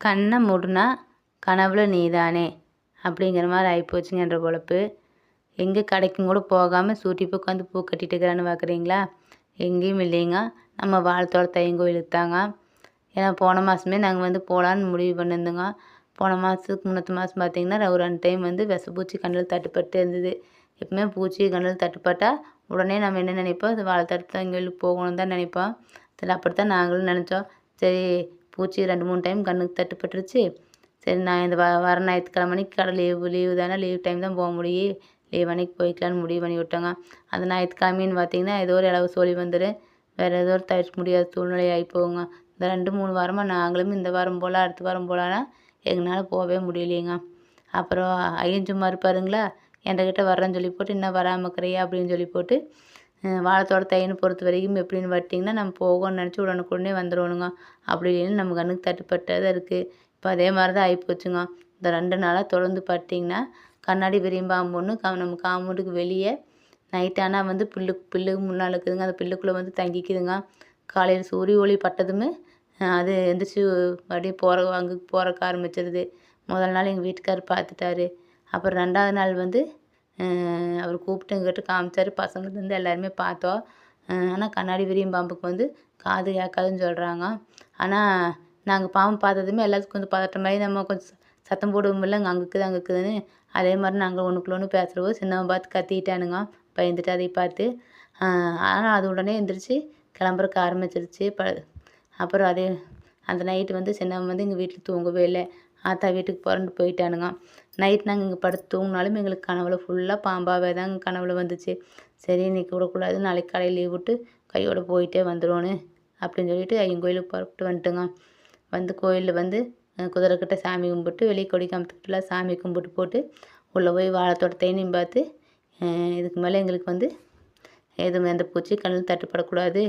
கண்ணை மூடுனா கனவுல நீதானே அப்படிங்கிற மாதிரி ஆகிப்போச்சுங்க என்ற பொழப்பு. எங்கே கடைக்கும் கூட போகாமல் சூட்டி போய் உட்காந்து பூ கட்டிட்டு இருக்கிறான்னு பார்க்குறீங்களா? எங்கேயும் இல்லைங்க. நம்ம வாழத்தோட தையங்கோயிலுக்கு தாங்க. ஏன்னா போன மாதமே நாங்கள் வந்து போகலான்னு முடிவு பண்ணியிருந்தோங்க. போன மாதத்துக்கு முன்னத்த மாதம் பார்த்திங்கன்னா ஒரு 2 டைம் வந்து விஷப்பூச்சி கண்ணில் தட்டுப்பட்டு இருந்தது. எப்பவுமே பூச்சி கண்ணில் தட்டுப்பட்டால் உடனே நம்ம என்ன நினைப்போம், அது வாழத்தோட தையங்கோயிலுக்கு போகணும்னு தான் நினைப்போம். சரி அப்படித்தான் நாங்களும் நினச்சோம். சரி பூச்சி 2, 3 டைம் கண்ணுக்கு தட்டுப்பட்டுருச்சு. சரி நான் இந்த வர ஞாயிற்றுக்கிழமை அன்னைக்கு கடை லீவு தானே, லீவ் டைம் தான் போக முடியும், லீவ் அன்னைக்கு போய்க்கலான்னு முடிவு பண்ணி விட்டோங்க. அந்த ஞாயிற்றுக்கிழமைன்னு பார்த்திங்கன்னா ஏதோ ஒரு இலவு சோழி வந்துடும். வேறு ஏதோ ஒரு தவிர்க்க முடியாத சூழ்நிலை ஆகி போகுங்க. இந்த 2, 3 வாரமாக நாங்களும் இந்த வாரம் போகலாம் அடுத்த வாரம் போகலான்னா எங்களால் போகவே முடியலைங்க. அப்புறம் ஐயன் சும்மா இருப்பாருங்களா, என்கிட்ட வரேன்னு சொல்லி போட்டு இன்னும் வராமல் இருக்கிறையா அப்படின்னு சொல்லி போட்டு வாழைத்தோட தையனை பொறுத்த வரைக்கும் எப்படின்னு பார்த்திங்கன்னா நம்ம போகணும்னு நினச்சி உடனுக்குடனே வந்துடணுங்க. அப்படி இல்லைன்னு நம்ம கண்ணுக்கு தட்டுப்பட்டே தான் இருக்குது. இப்போ அதே மாதிரி தான் ஆகிப்போச்சுங்க. இந்த 2 நாளாக தொடர்ந்து பார்த்திங்கன்னா கண்ணாடி விரியம்பாம்பு ஒன்று நம்ம காம்பவுண்டுக்கு வெளியே நைட் ஆனால் வந்து பில்லு முன்னால் இருக்குதுங்க. அந்த பில்லுக்குள்ளே வந்து தங்கிக்குதுங்க. காலையில் சூரிய ஒளி பட்டதுமே அது எந்திரிச்சு மறுபடியும் அங்கே போகிறக்க ஆரம்பிச்சிருது. முதல் நாள் எங்கள் வீட்டுக்காரர் பார்த்துட்டாரு. அப்புறம் 2வது நாள் வந்து அவர் கூப்பிட்டு எங்கிட்ட காமிச்சார். பசங்கள்லேருந்து எல்லாருமே பார்த்தோம். ஆனால் கண்ணாடி விரியும் பாம்புக்கு வந்து காது கேட்காதுன்னு சொல்கிறாங்க. ஆனால் நாங்கள் பாம்பு பார்த்ததுமே எல்லாத்துக்கும் கொஞ்சம் பதட்டமாகி நம்ம கொஞ்சம் சத்தம் போடுவோம்ல, அங்கே இருக்குது அங்கே இருக்குதுன்னு. அதே மாதிரி நாங்கள் ஒன்றுக்குள்ள ஒன்று பேசுகிறப்போ சின்னவன் பார்த்து கத்திட்டானுங்க, பயந்துட்டு அதை பார்த்து. ஆனால் அது உடனே எந்திரிச்சு கிளம்புறக்கு ஆரம்பிச்சிருச்சு. அப்புறம் அந்த நைட்டு வந்து சின்னவன் வந்து எங்கள் வீட்டில் தூங்கவே இல்லை. ஆத்தா வீட்டுக்கு போகிறேன்ட்டு போயிட்டானுங்க. நைட் நாங்கள் இங்கே படுத்து தூங்கினாலும் எங்களுக்கு கனவுல ஃபுல்லாக பாம்பாகவே தாங்க கனவுல வந்துச்சு. சரி இன்றைக்கி விடக்கூடாது, நாளைக்கு காலையில் லீவ் விட்டு கையோடு போயிட்டே வந்துடுவோன்னு அப்படின்னு சொல்லிட்டு ஐயன் கோயிலுக்கு புறப்பட்டு வந்துட்டுங்க. வந்து கோயிலில் வந்து குதிரைக்கிட்ட சாமி கும்பிட்டு வெளியே கொடி காமித்துக்கிட்டுலாம் சாமி கும்பிட்டு போட்டு உள்ளே போய் வாழைத்தோட்ட தேனியும் பார்த்து இதுக்கு மேலே எங்களுக்கு வந்து எதுவும் எந்த பூச்சி கண்ணில் தட்டுப்படக்கூடாது,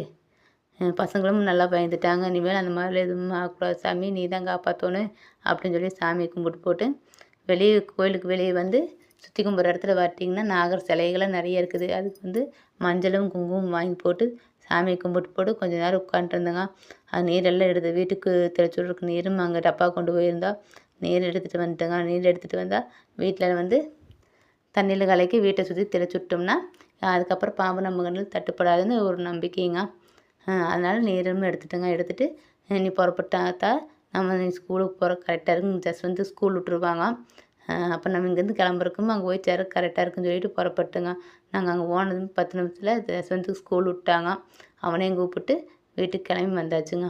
பசங்களும் நல்லா பயந்துட்டாங்க, இனிமேல் அந்த மாதிரிலாம் எதுவும் ஆகக்கூடாது சாமி, நீ தான் காப்பாற்றணும் அப்படின்னு சொல்லி சாமி கும்பிட்டு போட்டு கோயிலுக்கு வெளியே வந்து சுற்றி கும்பிட்ற இடத்துல பார்த்திங்கன்னா நாகர் சிலைகள்லாம் நிறைய இருக்குது. அதுக்கு வந்து மஞ்சளும் குங்குமம் வாங்கி போட்டு சாமி கும்பிட்டு போட்டு கொஞ்சம் நேரம் உட்காந்துருந்தேங்க. அது நீரெல்லாம் எடுத்து வீட்டுக்கு தெளிச்சு விட்றதுக்கு நீரும் அங்கே டப்பா கொண்டு போயிருந்தோம். நீர் எடுத்துகிட்டு வந்துட்டேங்க. நீர் எடுத்துகிட்டு வந்தால் வீட்டில் வந்து தண்ணியில் கலக்கி வீட்டை சுற்றி தெளிச்சு விட்டோம்னா அதுக்கப்புறம் பாம்பு நம்ம கண்ணில் தட்டுப்படாதுன்னு ஒரு நம்பிக்கைங்க. அதனால் நீரும் எடுத்துட்டேங்க. எடுத்துகிட்டு நீ புறப்பட்டாத்தா நம்ம நீ ஸ்கூலுக்கு போகிற கரெக்டாக இருக்கும், ஜஸ்ட் வந்து ஸ்கூல் விட்ருவாங்க. அப்போ நம்ம இங்கேருந்து கிளம்புறக்கும் அங்கே போய் சேர கரெக்டாக இருக்குன்னு சொல்லிட்டு புறப்பட்டுங்க. நாங்கள் அங்கே போனதும் 10 நிமிஷத்தில் ஜஸ்வந்துக்கு ஸ்கூல் விட்டாங்க. அவனையும் கூப்பிட்டு வீட்டுக்கு கிளம்பி வந்தாச்சுங்க.